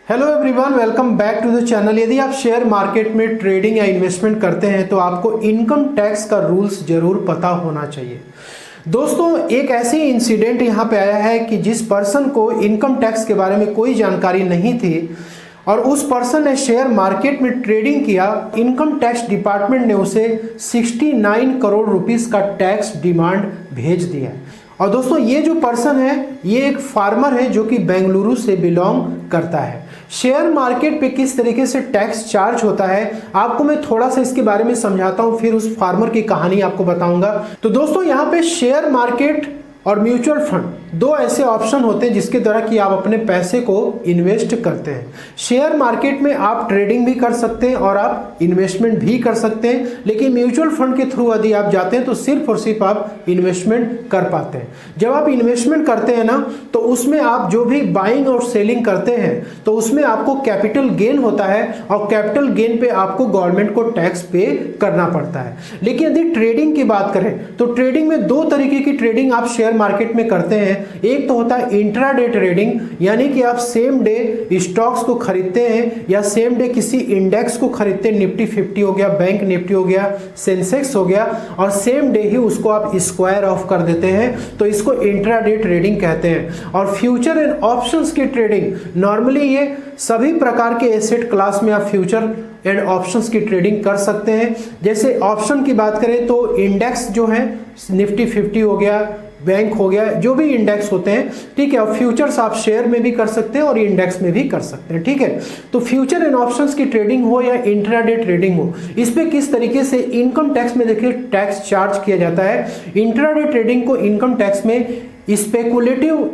Hello everyone, welcome back to the channel. यदि आप share market में ट्रेडिंग या इन्वेस्टमेंट करते हैं तो आपको इनकम टैक्स का रूल्स जरूर पता होना चाहिए। दोस्तों, एक ऐसी इंसिडेंट यहाँ पे आया है कि जिस पर्सन को इनकम टैक्स के बारे में कोई जानकारी नहीं थी और उस पर्सन ने शेयर मार्केट में ट्रेडिंग किया, इनकम टैक्स डिपार्टमेंट ने उसे 69 करोड़ रुपीस का टैक्स डिमांड भेज दिया। और दोस्तों, ये जो पर्सन है ये एक फार्मर है जो कि बेंगलुरु से बिलोंग करता है। शेयर मार्केट पे किस तरीके से टैक्स चार्ज होता है आपको मैं थोड़ा सा इसके बारे में समझाता हूं, फिर उस फार्मर की कहानी आपको बताऊंगा। तो दोस्तों, यहाँ पे शेयर मार्केट और म्यूचुअल फंड दो ऐसे ऑप्शन होते हैं जिसके द्वारा कि आप अपने पैसे को इन्वेस्ट करते हैं। शेयर मार्केट में आप ट्रेडिंग भी कर सकते हैं और आप इन्वेस्टमेंट भी कर सकते हैं, लेकिन म्यूचुअल फंड के थ्रू यदि आप जाते हैं तो सिर्फ और सिर्फ आप इन्वेस्टमेंट कर पाते हैं। जब आप इन्वेस्टमेंट करते हैं ना, तो उसमें आप जो भी बाइंग और सेलिंग करते हैं तो उसमें आपको कैपिटल गेन होता है और कैपिटल गेन पे आपको गवर्नमेंट को टैक्स पे करना पड़ता है। लेकिन यदि ट्रेडिंग की बात करें तो ट्रेडिंग में दो तरीके की ट्रेडिंग आप शेयर मार्केट में करते हैं। एक तो होता है इंट्राडे ट्रेडिंग, यानी कि आप सेम डे स्टॉक्स को खरीदते हैं या सेम डे किसी इंडेक्स को खरीदते हैं। निफ्टी 50 हो गया, बैंक निफ्टी हो गया, सेंसेक्स हो गया, और सेम डे ही उसको आप स्क्वायर ऑफ कर देते हैं, तो इसको इंट्राडे ट्रेडिंग कहते हैं। और फ्यूचर एंड ऑप्शंस की ट्रेडिंग, नॉर्मली ये सभी प्रकार के एसेट क्लास में आप फ्यूचर एंड ऑप्शंस की ट्रेडिंग कर सकते हैं। जैसे ऑप्शन की बात करें तो इंडेक्स जो है निफ्टी 50 हो गया, बैंक हो गया, जो भी इंडेक्स होते हैं, ठीक है। और फ्यूचर्स आप शेयर में भी कर सकते हैं और इंडेक्स में भी कर सकते हैं, ठीक है। तो फ्यूचर एंड ऑप्शंस की ट्रेडिंग हो या इंट्राडे ट्रेडिंग हो, इस पे किस तरीके से इनकम टैक्स में देखिए टैक्स चार्ज किया जाता है। इंट्राडे ट्रेडिंग को इनकम टैक्स में स्पेकुलेटिव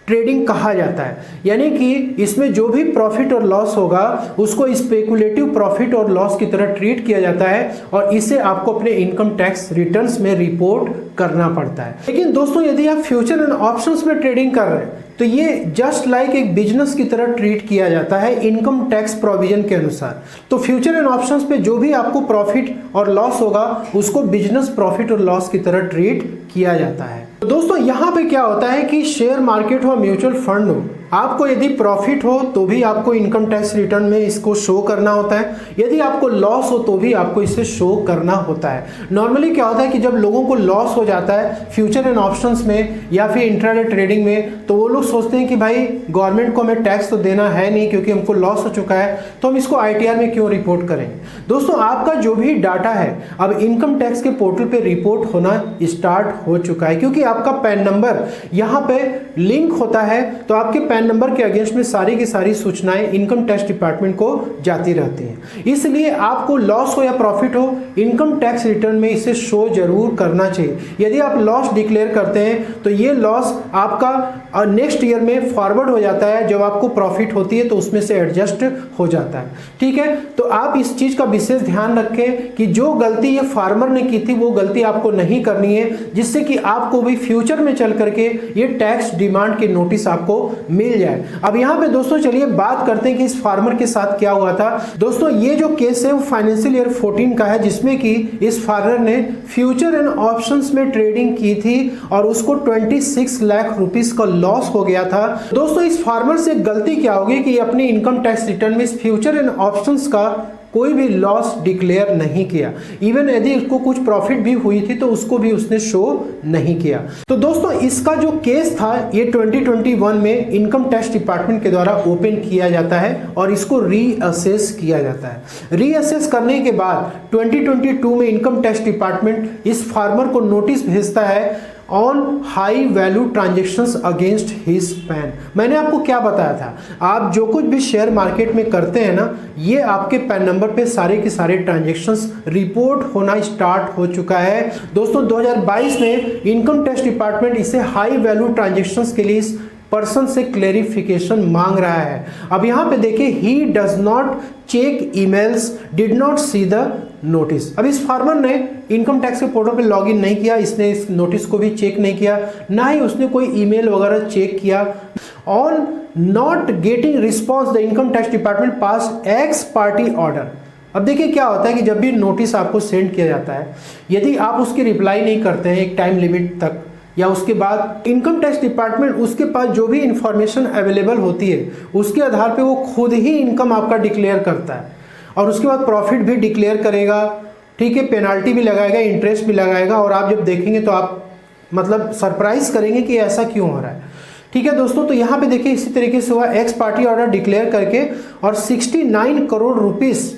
ट्रेडिंग कहा जाता है, यानी कि इसमें जो भी प्रॉफिट और लॉस होगा उसको स्पेकुलेटिव प्रॉफिट और लॉस की तरह ट्रीट किया जाता है और इसे आपको अपने इनकम टैक्स रिटर्न्स में रिपोर्ट करना पड़ता है। लेकिन दोस्तों, यदि आप फ्यूचर एंड ऑप्शंस में ट्रेडिंग कर रहे हैं तो ये जस्ट लाइक एक बिजनेस की तरह ट्रीट किया जाता है इनकम टैक्स प्रोविजन के अनुसार। तो फ्यूचर एंड ऑप्शंस पे जो भी आपको प्रॉफिट और लॉस होगा उसको बिजनेस प्रॉफिट और लॉस की तरह ट्रीट किया जाता है। तो दोस्तों, यहाँ पे क्या होता है कि शेयर मार्केट हो, म्यूचुअल फंड हो, आपको यदि प्रॉफिट हो तो भी आपको इनकम टैक्स रिटर्न में इसको शो करना होता है, यदि आपको लॉस हो तो भी आपको इसे शो करना होता है। नॉर्मली क्या होता है कि जब लोगों को लॉस हो जाता है फ्यूचर एंड ऑप्शंस में या फिर इंट्राडे ट्रेडिंग में, तो वो लोग सोचते हैं कि भाई गवर्नमेंट को हमें टैक्स तो देना है नहीं क्योंकि हमको लॉस हो चुका है, तो हम इसको ITR में क्यों रिपोर्ट करेंगे। दोस्तों, आपका जो भी डाटा है अब इनकम टैक्स के पोर्टल पे रिपोर्ट होना स्टार्ट हो चुका है, क्योंकि आपका पैन नंबर यहाँ पे लिंक होता है, तो आपके पैन नंबर के अगेंस्ट में सारी की सारी सूचनाएं इनकम टैक्स डिपार्टमेंट को जाती रहती हैं। इसलिए आपको लॉस हो या प्रॉफिट हो, इनकम टैक्स रिटर्न में इसे शो जरूर करना चाहिए। यदि आप लॉस डिक्लेयर करते हैं तो ये लॉस आपका नेक्स्ट ईयर में फॉरवर्ड हो जाता है, जब आपको प्रॉफिट होती है तो उसमें से एडजस्ट हो जाता है, ठीक है। तो आप इस चीज का विशेष ध्यान रखें कि जो गलती ये फार्मर ने की थी वो गलती आपको नहीं करनी है, जिससे कि आपको भी फ्यूचर में चल करके ये टैक्स डिमांड की नोटिस आपको मिल जाए। अब यहाँ पे दोस्तों चलिए बात करते हैं कि इस फार्मर के साथ क्या हुआ था। दोस्तों, ये जो केस है वो फाइनेंशियल ईयर 14 का है, जिसमें कि इस फार्मर ने फ्यूचर एंड ऑप्शंस में ट्रेडिंग की थी और उसको 26 लाख रुपीस का लॉस हो गया था। दोस्तों, इस फार्मर से गलती क्या होगी कि अपने इनकम टैक्स रिटर्न में इस फ्यूचर एंड ऑप्शंस का कोई भी लॉस डिक्लेयर नहीं किया। इवन यदि उसको कुछ प्रॉफिट भी हुई थी तो उसको भी उसने शो नहीं किया। तो दोस्तों, इसका जो केस था ये 2021 में इनकम टैक्स डिपार्टमेंट के द्वारा ओपन किया जाता है और इसको रीअसेस किया जाता है। रीअसेस करने के बाद 2022 में इनकम टैक्स डिपार्टमेंट इस फार्मर को नोटिस भेजता है on high value transactions against his pan. मैंने आपको क्या बताया था, आप जो कुछ भी शेयर मार्केट में करते हैं ना, ये आपके पैन नंबर पे सारे के सारे ट्रांजेक्शन्स रिपोर्ट होना स्टार्ट हो चुका है। दोस्तों, 2022 में इनकम टैक्स डिपार्टमेंट इसे हाई वैल्यू ट्रांजेक्शन्स के लिए पर्सन से क्लेरिफिकेशन मांग रहा है। अब यहाँ पे देखिए, he does not check emails, did not see the notice. अब इस फार्मर ने इनकम टैक्स के पोर्टल पे लॉगिन नहीं किया, इसने इस नोटिस को भी चेक नहीं किया, ना ही उसने कोई ईमेल वगैरह चेक किया। On not getting response the income tax department pass x party order. अब देखिए क्या होता है कि जब भी नोटिस आपको सेंड किया जाता है, यदि आप उसकी रिप्लाई नहीं करते हैं एक टाइम लिमिट तक, या उसके बाद इनकम टैक्स डिपार्टमेंट उसके पास जो भी इंफॉर्मेशन अवेलेबल होती है उसके आधार पे वो खुद ही इनकम आपका डिक्लेयर करता है और उसके बाद प्रॉफिट भी डिक्लेयर करेगा, ठीक है, पेनाल्टी भी लगाएगा, इंटरेस्ट भी लगाएगा। और आप जब देखेंगे तो आप मतलब सरप्राइज करेंगे कि ऐसा क्यों हो रहा है। ठीक है दोस्तों, तो यहाँ पे देखिए इसी तरीके से हुआ, एक्स पार्टी ऑर्डर डिक्लेयर करके और 69 करोड़ रुपीस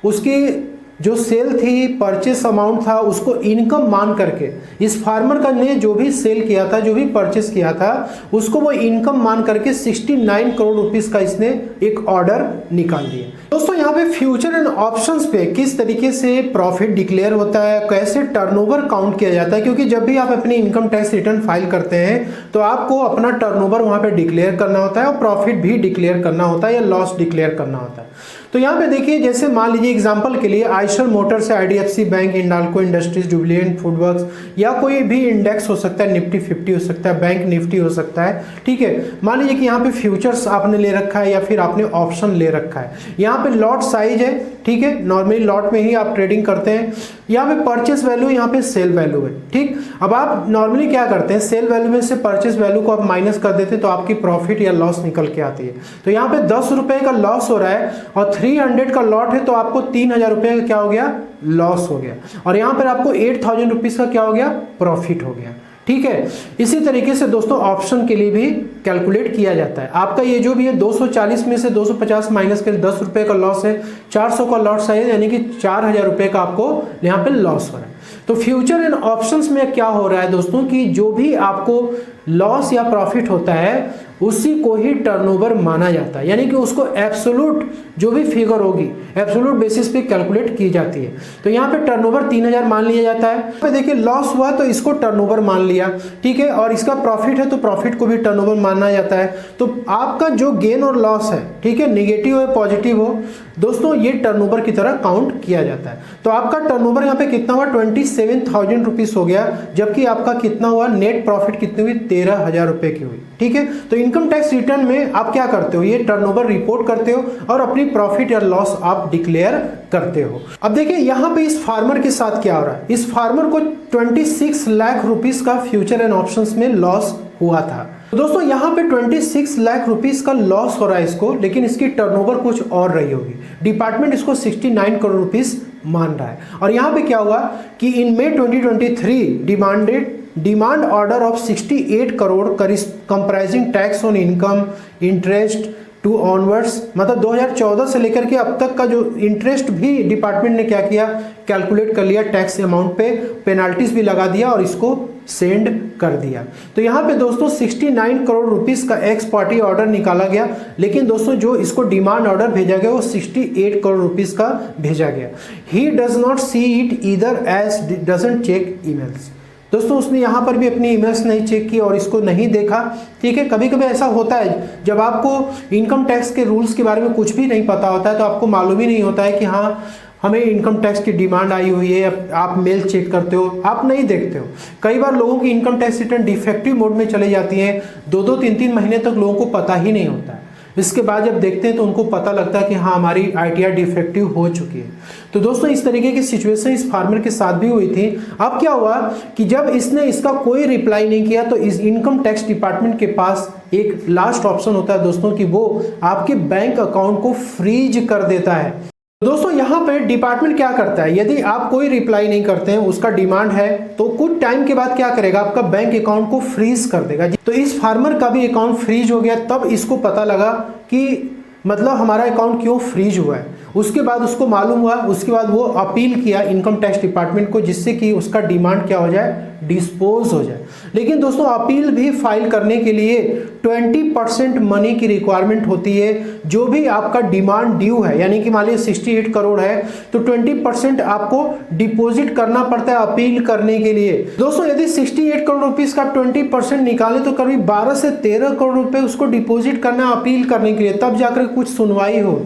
उसकी जो सेल थी, परचेस अमाउंट था, उसको इनकम मान करके इस फार्मर का ने जो भी सेल किया था, जो भी परचेस किया था, उसको वो इनकम मान करके 69 करोड़ रुपीस का इसने एक ऑर्डर निकाल दिया। दोस्तों यहाँ पे फ्यूचर एंड ऑप्शंस पे किस तरीके से प्रॉफिट डिक्लेयर होता है, कैसे टर्नओवर काउंट किया जाता है, क्योंकि जब भी आप अपनी इनकम टैक्स रिटर्न फाइल करते हैं तो आपको अपना टर्नओवर वहाँ पे डिक्लेयर करना होता है और प्रॉफिट भी डिक्लेयर करना होता है या लॉस डिक्लेयर करना होता है। तो यहाँ पे देखिए, जैसे मान लीजिए एग्जांपल के लिए आइशर मोटर्स है, IDFC bank, Hindalco industries, Jubilant FoodWorks या कोई भी इंडेक्स हो सकता है, निफ्टी 50 हो सकता है, बैंक निफ्टी हो सकता है। ठीक है, मान लीजिए कि यहाँ पे फ्यूचर्स आपने ले रखा है या फिर आपने ऑप्शन ले रखा है। यहाँ पे लॉट साइज है, ठीक है, नॉर्मली लॉट में ही आप ट्रेडिंग करते हैं। यहाँ पे परचेस वैल्यू, यहाँ पे सेल वैल्यू है। ठीक, अब आप नॉर्मली क्या करते हैं, सेल वैल्यू में से परचेस वैल्यू को आप माइनस कर देते हैं तो आपकी प्रॉफिट या लॉस निकल के आती है। तो यहाँ पे 10 रुपए का लॉस हो रहा है और 300 का लॉट है तो आपको 3000 रुपए का क्या हो गया, लॉस हो गया। और यहाँ पर आपको 8000 रुपीज का क्या हो गया, प्रॉफिट हो गया। ठीक है, इसी तरीके से दोस्तों ऑप्शन के लिए भी कैलकुलेट किया जाता है। आपका ये जो भी है 240 में से 250 माइनस कर 10 रुपए का लॉस है, 400 का लॉस है, यानी कि 4000 रुपए का आपको यहाँ पे लॉस हो रहा है। तो फ्यूचर एंड ऑप्शंस में क्या हो रहा है दोस्तों कि जो भी आपको लॉस या प्रॉफिट होता है उसी को ही टर्नओवर माना जाता है, यानी कि उसको एब्सोल्यूट जो भी फिगर होगी एब्सोल्यूट बेसिस पे कैलकुलेट की जाती है। तो यहाँ पे टर्नओवर 3000 मान लिया जाता है। पे देखिए लॉस हुआ तो इसको टर्नओवर मान लिया, ठीक है, और इसका प्रॉफिट है तो प्रॉफिट को भी टर्नओवर माना जाता है। तो आपका जो गेन और लॉस है, ठीक है, नेगेटिव हो पॉजिटिव हो दोस्तों, ये टर्नओवर की तरह काउंट किया जाता है। तो आपका टर्नओवर यहाँ पे कितना हुआ, 27,000 रुपीज हो गया, जबकि आपका कितना हुआ, नेट प्रॉफिट कितनी हुई, 13,000 रुपए की हुई। ठीक है, तो इनकम टैक्स रिटर्न में आप क्या करते हो, ये टर्नओवर रिपोर्ट करते हो और अपनी प्रॉफिट या लॉस आप डिक्लेयर करते हो। अब देखिए यहाँ पे इस फार्मर के साथ क्या हो रहा है, इस फार्मर को 26 लाख रुपीस का फ्यूचर एंड ऑप्शंस में लॉस हुआ था। तो दोस्तों यहाँ पे 26 लाख रुपीस का लॉस हो रहा है इसको, लेकिन इसकी टर्नओवर कुछ और रही होगी। डिपार्टमेंट इसको 69 करोड़ रुपीस मान रहा है। और यहाँ पे क्या हुआ कि in May 2023 demand order of 68 crore comprising tax on income, interest to onwards, मतलब 2014 से लेकर के अब तक का जो इंटरेस्ट भी डिपार्टमेंट ने क्या किया, कैलकुलेट कर लिया, टैक्स अमाउंट पे पेनाल्टीज भी लगा दिया और इसको सेंड कर दिया। तो यहाँ पे दोस्तों 69 करोड़ रुपीस का एक्स पार्टी ऑर्डर निकाला गया, लेकिन दोस्तों जो इसको डिमांड ऑर्डर भेजा गया वो 68 करोड़ रुपीस का भेजा गया। He does not see it either as doesn't check emails. दोस्तों उसने यहाँ पर भी अपनी ईमेल्स नहीं चेक की और इसको नहीं देखा। ठीक है, कभी कभी ऐसा होता है जब आपको इनकम टैक्स के रूल्स के बारे में कुछ भी नहीं पता होता है तो आपको मालूम ही नहीं होता है कि हाँ हमें इनकम टैक्स की डिमांड आई हुई है, आप मेल चेक करते हो, आप नहीं देखते हो। कई बार लोगों की income tax return defective mode में चले जाती है, 2-2, 3-3 महीने तक लोगों को पता ही नहीं होता है। इसके बाद जब देखते हैं तो उनको पता लगता है कि हाँ हमारी आईटीआर डिफेक्टिव हो चुकी है। तो दोस्तों इस तरीके की सिचुएशन इस फार्मर के साथ भी हुई थी। अब क्या हुआ कि जब इसने इसका कोई रिप्लाई नहीं किया तो इस इनकम टैक्स डिपार्टमेंट के पास एक लास्ट ऑप्शन होता है दोस्तों कि वो आपके बैंक अकाउंट को फ्रीज कर देता है। दोस्तों यहाँ पे डिपार्टमेंट क्या करता है, यदि आप कोई रिप्लाई नहीं करते हैं, उसका डिमांड है तो कुछ टाइम के बाद क्या करेगा, आपका बैंक अकाउंट को फ्रीज कर देगा। तो इस फार्मर का भी अकाउंट फ्रीज हो गया। तब इसको पता लगा कि मतलब हमारा अकाउंट क्यों फ्रीज हुआ है। उसके बाद उसको मालूम हुआ, उसके बाद वो अपील किया इनकम टैक्स डिपार्टमेंट को, जिससे कि उसका डिमांड क्या हो जाए, डिस्पोज हो जाए। लेकिन दोस्तों अपील भी फाइल करने के लिए 20% मनी की रिक्वायरमेंट होती है। जो भी आपका डिमांड ड्यू है, यानी कि मान लीजिए 68 करोड़ है तो 20% आपको डिपॉजिट करना पड़ता है अपील करने के लिए। दोस्तों यदि 68 करोड़ रुपीस का 20% निकाले तो करीब 12 से 13 करोड़ रुपए उसको डिपॉजिट करना अपील करने के लिए, तब जाकर कुछ सुनवाई हो।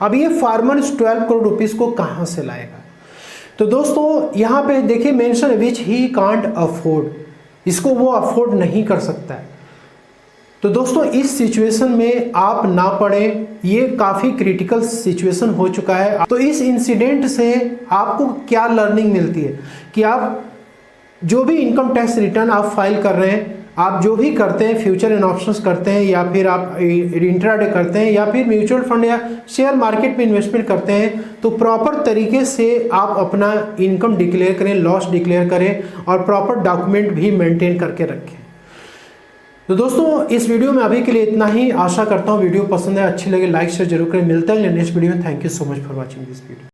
अब ये फार्मर 12 करोड़ रुपीस को कहां से लाएगा। तो दोस्तों यहाँ पे देखिए mention which he can't afford, इसको वो अफोर्ड नहीं कर सकता है। तो दोस्तों इस सिचुएशन में आप ना पड़े, ये काफ़ी क्रिटिकल सिचुएशन हो चुका है। तो इस इंसिडेंट से आपको क्या लर्निंग मिलती है कि आप जो भी इनकम टैक्स रिटर्न आप फाइल कर रहे हैं, आप जो भी करते हैं, फ्यूचर एंड ऑप्शंस करते हैं या फिर आप इंट्राडे करते हैं या फिर म्यूचुअल फंड या शेयर मार्केट में इन्वेस्टमेंट करते हैं, तो प्रॉपर तरीके से आप अपना इनकम डिक्लेयर करें, लॉस डिक्लेयर करें और प्रॉपर डॉक्यूमेंट भी मेंटेन करके रखें। तो दोस्तों इस वीडियो में अभी के लिए इतना ही। आशा करता हूँ वीडियो पसंद है, अच्छी लगे लाइक शेयर जरूर करें। मिलता है नेक्स्ट वीडियो में। Thank you so much for watching this video.